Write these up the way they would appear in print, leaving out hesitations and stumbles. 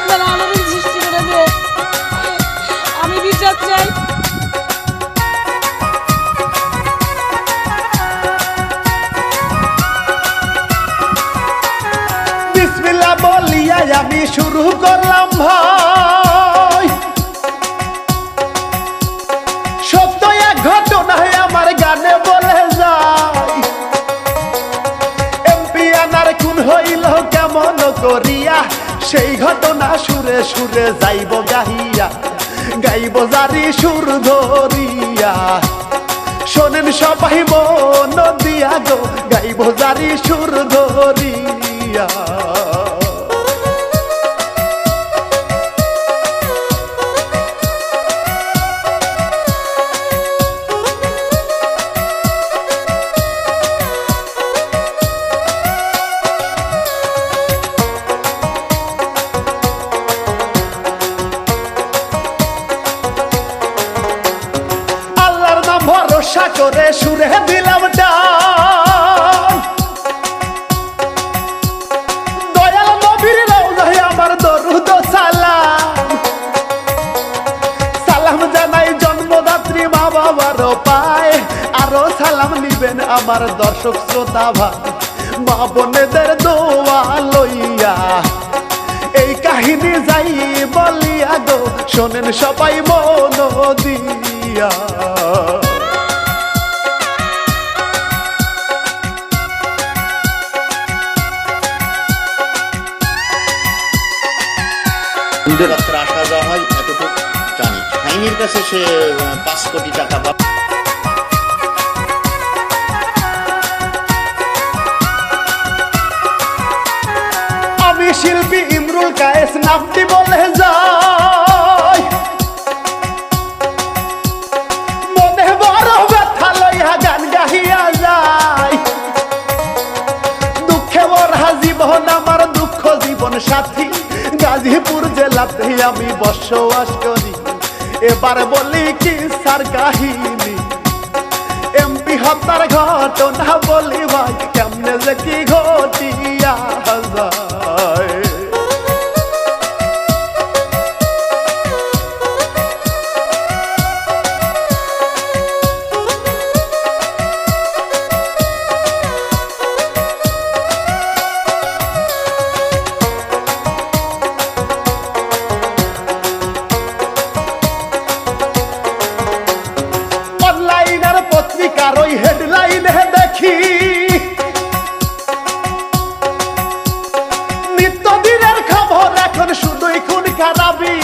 আপনারা আলোড়ন সৃষ্টি করে দিয়ে আমি বিচার চাই। বিসমিল্লাহ বলিয়া আমি শুরু করলাম ভাই, সত্য এক ঘটনায় আমার গানে বলে যায়। এমপি আনার খুন হইল কেমন করিয়া, সেই ঘটনা সুরে সুরে যাইব গাহিয়া, গাইব জারি সুর ধরিয়া। শোনেন সবাই মন দিয়া গো, গাইব জারি সুর ধরিয়া। ভরসা করে সুরে দিলাম ডান, দয়াল নবীর রওজায় আমার দরুদ সালাম। সালাম জানাই জন্মদাত্রী মা বাবার পায়, আরো সালাম নিবেন আমার দর্শক শ্রোতা ভাই, মা বোনেদের দোয়া লইয়া। এই কাহিনী যাই বলিয়া গো, শোনেন সবাই মন দিয়া। রাত্রে আসা যাওয়া হয় এতটুকু জানি। ফাইনের কাছে সে 5 কোটি টাকা বা আমি শিল্পী ইমরুল কায়েস নামটি বলে যাই, মনে বড় ব্যথা লইয়া গান গাহিয়া যায়। দুঃখে ভরা জীবন আমার দুঃখ জীবন সাথী, গাজীপুর জেলাতে আমি বসবাস করি। এবার বলি কি সার কাহিনী, এমপি হত্যার ঘটনা বলি ভাই, কেমনে যে কি ঘটিয়া যায়। পত্রিকার ওই হেডলাইনে দেখি, নিত্যদিনের খবর এখন শুধুই খুন খারাপি।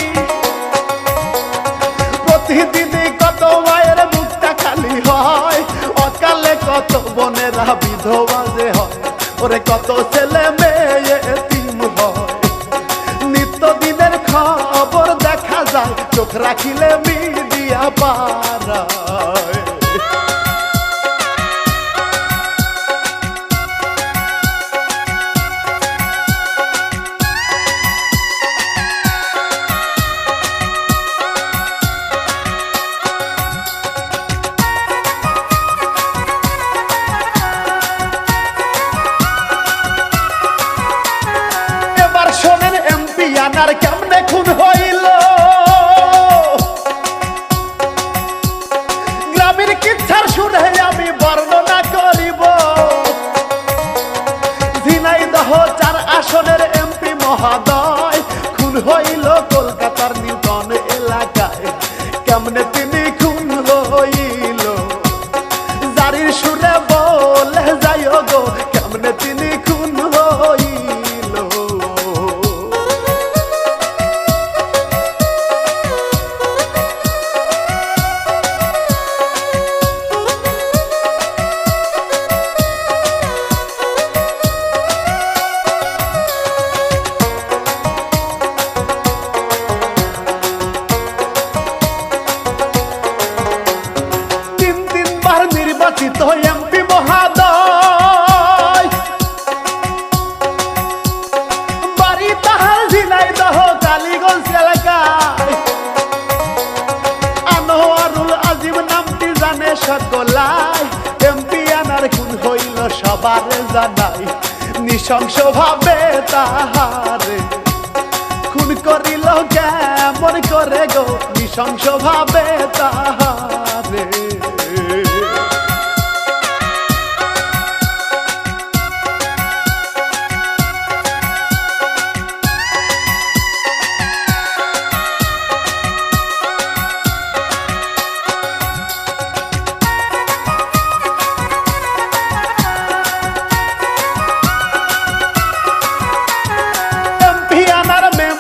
প্রতিদিনই কত মায়ের বুকটা খালি হয়, অকালে কত বোনেরা বিধবা যে হয়, ওরে কত ছেলে মেয়ে এতিম হয়। নিত্যদিনের খবর দেখা যায়, চোখ রাখিলে মিডিয়া পাড়ায়। আর কেমনে খুন হইল, গ্রামের কিচ্ছার শুনে আমি বর্ণনা করিব। ঝিনাইদহ 4 আসনের এমপি মহোদয় খুন হইল কলকাতার নিউটন এলাকায়। কেমনে তিনি খুন হইল, জারির সুরে বলে যাই গো, কেমনে তিনি খুন হইল। নির্বাচিত এমপি মহোদয়, বাড়ি তাহার ঝিনাইদহ কালীগঞ্জ এলাকায়। আনোয়ারুল আজিম নামটি জানে সকলাই, এমপি আনার খুন হইল সবার জানাই। নৃশংস ভাবে তাহারে খুন করিল কেমন করে গো নৃশংস ভাবে তাহারে।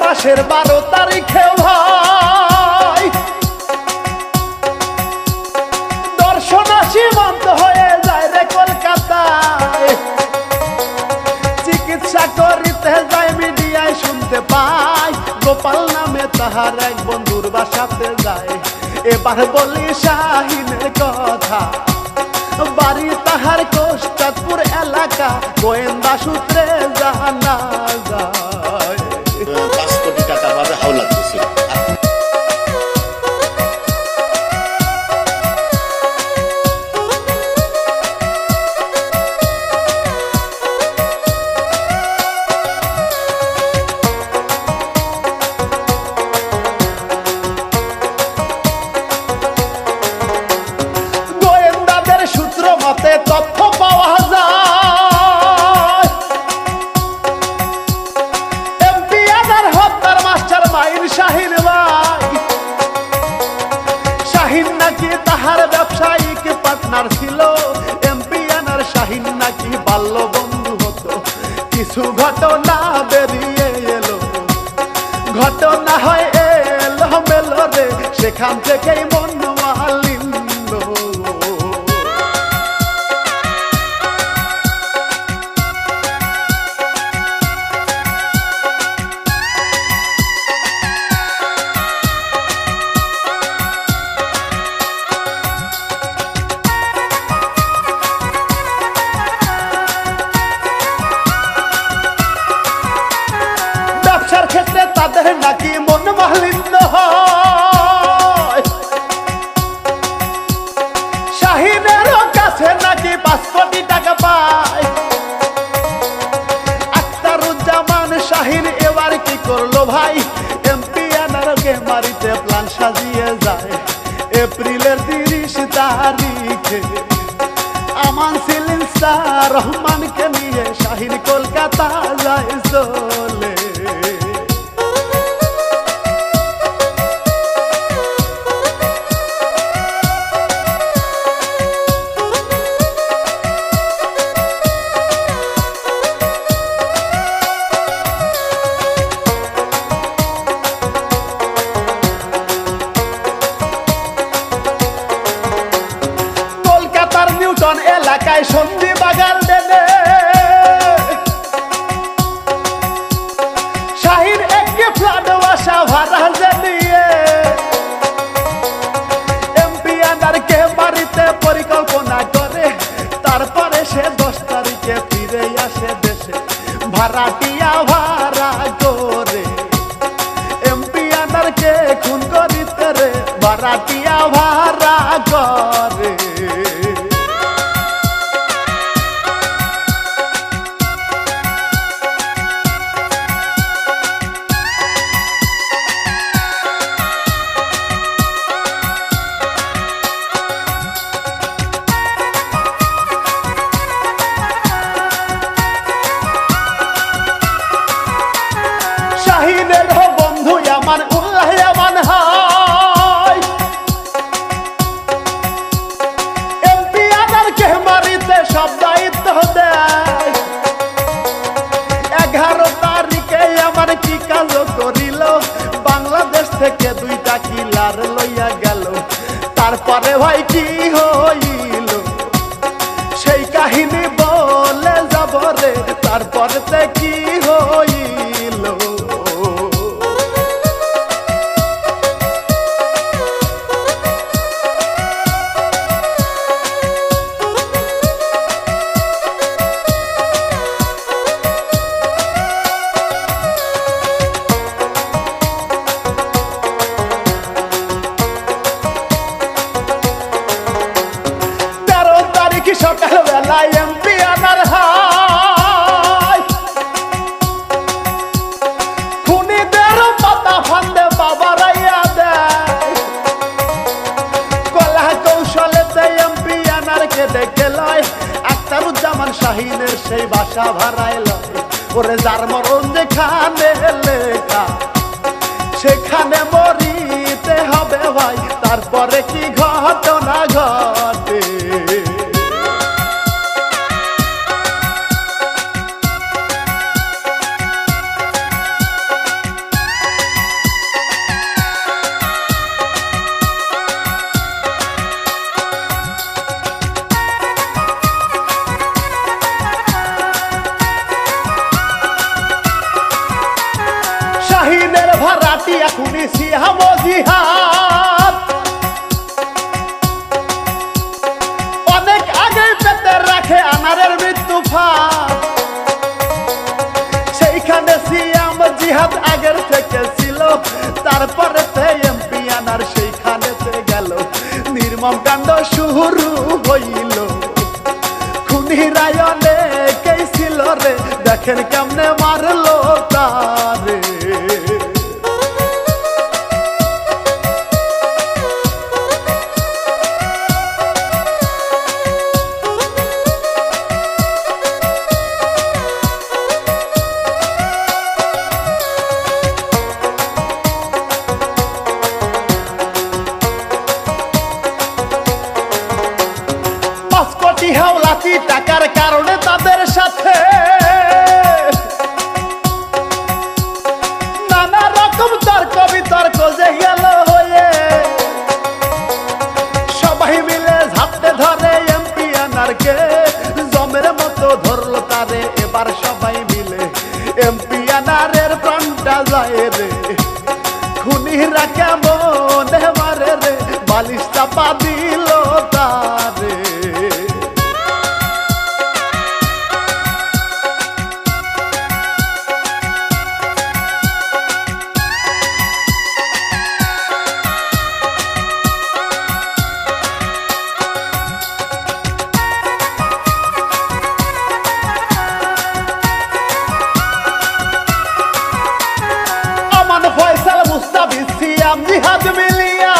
মাসের 12 তারিখে ভাই দর্শনা সীমান্ত হয়ে যায় রে কলকাতায়। চিকিৎসা করিতে যায় মিডিয়ায় শুনতে পাই গোপাল নামে তাহার এক বন্ধুর বাসাতে যায়। এবার বলি শাহিনের কথা, বাড়ি তাহার কোষ্টাদপুর এলাকা, গোয়েন্দা সূত্রে জানা যায়। 5 কোটি টাকা ভাবে হাওলা দিয়েছিল। গোয়েন্দাদের সূত্র মতে তথ্য পাওয়া যায় এমপি আনার হত্যার মাস্টার মাইন শাহিন ভাই। শাহিন নাকি তাহার ব্যবসায়িক পার্টনার ছিল, এমপি আনার শাহিন নাকি বাল্য বন্ধু হতো। কিছু ঘটনা বেরিয়ে এলো, ঘটনা হয় এলো মেলো রে, সেখান থেকেই মন মালিন্য। ব্যবসার ক্ষেত্রে তাদের নাকি মন মালিন্য হয়। শাহিনেরও কাছে নাকি 5 কোটি টাকা পায়। আখতারুজ্জামান শাহিন এবার কি করলো ভাই, এমপি আনারকে মারিতে প্ল্যান সাজিয়ে যায়। এপ্রিলের 30 তারিখে আমান সিলিন স্যার রহমানকে নিয়ে শাহিন কলকাতা যায় চলে। কলকাতার নিউটন এলাকায় সন্ধি বাগান দেনে শাহিন একটি ফ্ল্যাট বাসা ভাড়া নিয়ে এমপি আনারকে বাড়িতে পরিকল্পনা করে। তারপরে সে 10 তারিখে ফিরে আসে দেশে, ভাড়াটিয়া ভাড়া করে। এমপি আনারকে খুন করিতে রে ভাড়াটিয়া ভাড়া করে। শাহিনের বন্ধু আমার উল্লাহ আমান হয়, এমপি আনারকে মারিতে সব দায়িত্ব দেয়। 11 তারিখে আমার কি কাজ করিল, বাংলাদেশ থেকে 2টা কিলার লইয়া গেল। তারপরে ভাই কি হইল সেই কাহিনী বলে যাব রে, তারপরে কি হইল। সকালবেলায় এমপি আনার হাই পয়সা ভাড়াইল ওরে যার মরণ যেখানে লেখা সেখানে মরিতে হবে ভাই তারপরে কি ঘটনা ঘটে শাহিনের ভাড়াটি এখনই সিহাম জিহাদ অনেক আগে পেতে রাখে আনারের মৃত্যু ফাঁদ সেইখানে সিয়াম জিহাদ আগের থেকে ছিল তারপরে এমপি আনার সেইখানেতে গেল নির্মম কাণ্ড শুরু হইল খুনি রায় অনেকেই ছিল রে দেখেন কেমনে মারলো তারে হাওলাতি টাকার কারণে তাদের সাথে নানা রকম তর্ক বিতর্ক যে গেল হয়ে সবাই মিলে ঝাপটে ধরে এমপি আনারকে জমের মতো ধরলো তারে এবার সবাই মিলে এমপি আনারের প্রাণটা যায় রে খুনিরা কেমন মারে রে বালিশ চাপা দিল তারে ফয়সাল মুস্তাফি সিয়াম জিহাদ মিলিয়া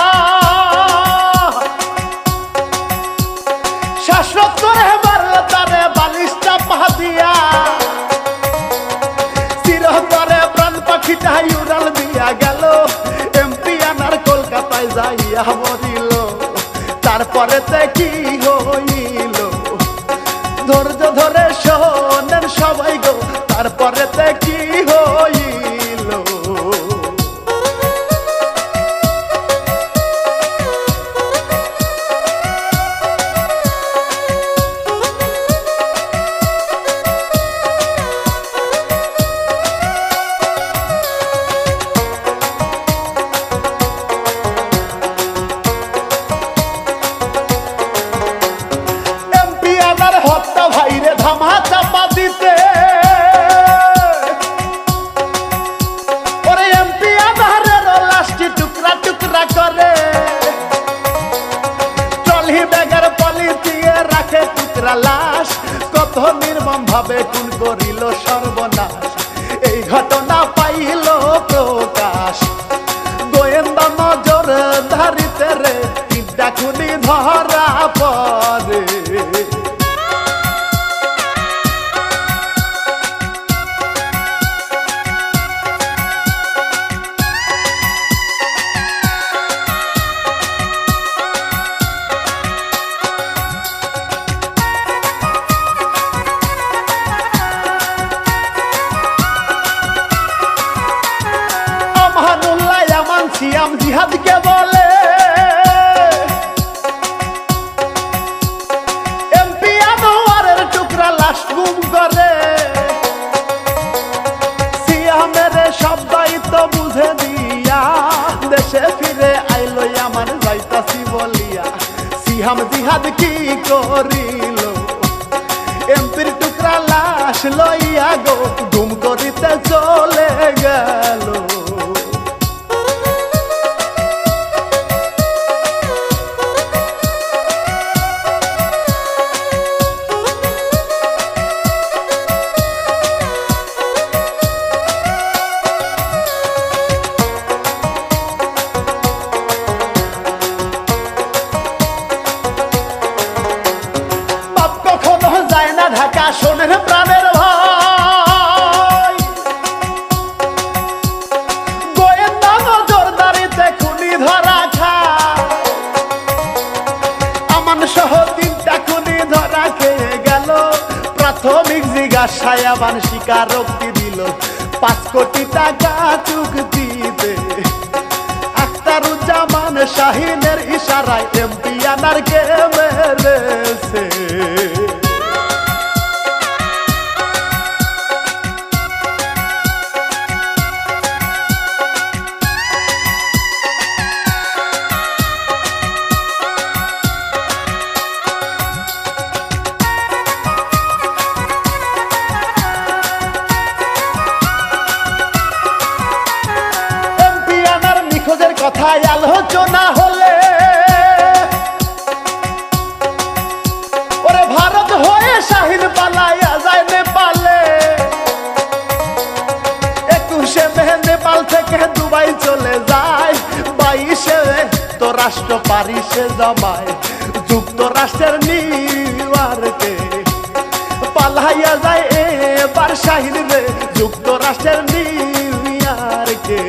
শাসক করে মারল তারে বালিশ চাপা দিয়া চিরতরে প্রাণ পাখিটা উড়াল দিয়া গেল এমপি আনার কলকাতায় যাইয়া মরিল তারপরে কি হইল ধৈর্য ধরে শোনেন সবাই গো তারপরে কি হইল ভাইরে ধামা চাপা দিতে ওরে এমপি আনারের লাশটি টুকরা টুকরা করে ট্রলি ব্যাগের পলি দিয়ে রাখে টুকরা লাশ কত নির্মম ভাবে খুন করিল সর্বনাশ এই ঘটনা পাইল প্রকাশ গোয়েন্দা নজর ধারিতে রে তিনটা খুনি ধরা পড়ে সিয়াম জিহাদকে বলে এমপি আনোয়ারের টুকরা লাশ গুম করে সিয়ামের সব দায়িত্ব বুঝে দিয়া দেশে ফিরে আইলো আমার যাইতাছি বলিয়া সিয়াম জিহাদ কি করিল এমপির টুকরা লাশ লইয়া গো গুম করিতে চলে গেল ঢাকা শোনেন প্রাণের ভাই আশায় আবার স্বীকারোক্তি দিল 5 কোটি টাকা চুক্তিতে আখতারুজ্জামান শাহিনের ইশারায় এমপি আনার কে মেরেছে খোঁজের কথায় আলোচনা হলে ওরে ভারত হয়ে শাহিন পালাইয়া যায় নেপালে 21শে মে নেপাল থেকে দুবাই চলে যায় 22শে তো রাষ্ট্র প্যারিসে জমায় যুক্তরাষ্ট্রের নিউ ইয়র্কে পালাইয়া যায় এবার শাহিন রে যুক্তরাষ্ট্রের নিউ ইয়র্কে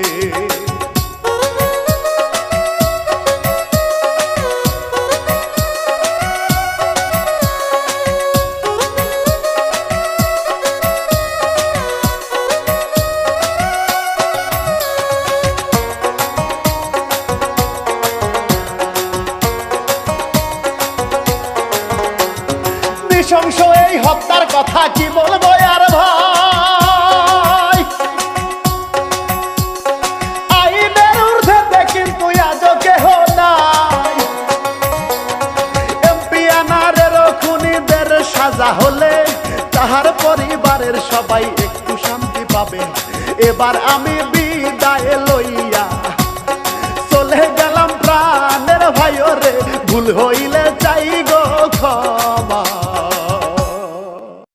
নৃশংস এই হত্যার কথা কি বলবো আর ভাই আইনের ঊর্ধ্বে কিন্তু আজও কেহ নাই এমপি আনারের খুনিদের সাজা হলে তাহার পরিবারের সবাই একটু শান্তি পাবে এবার আমি বিদায় লইয়া চলে গেলাম প্রাণের ভাইরে ভুল হইলে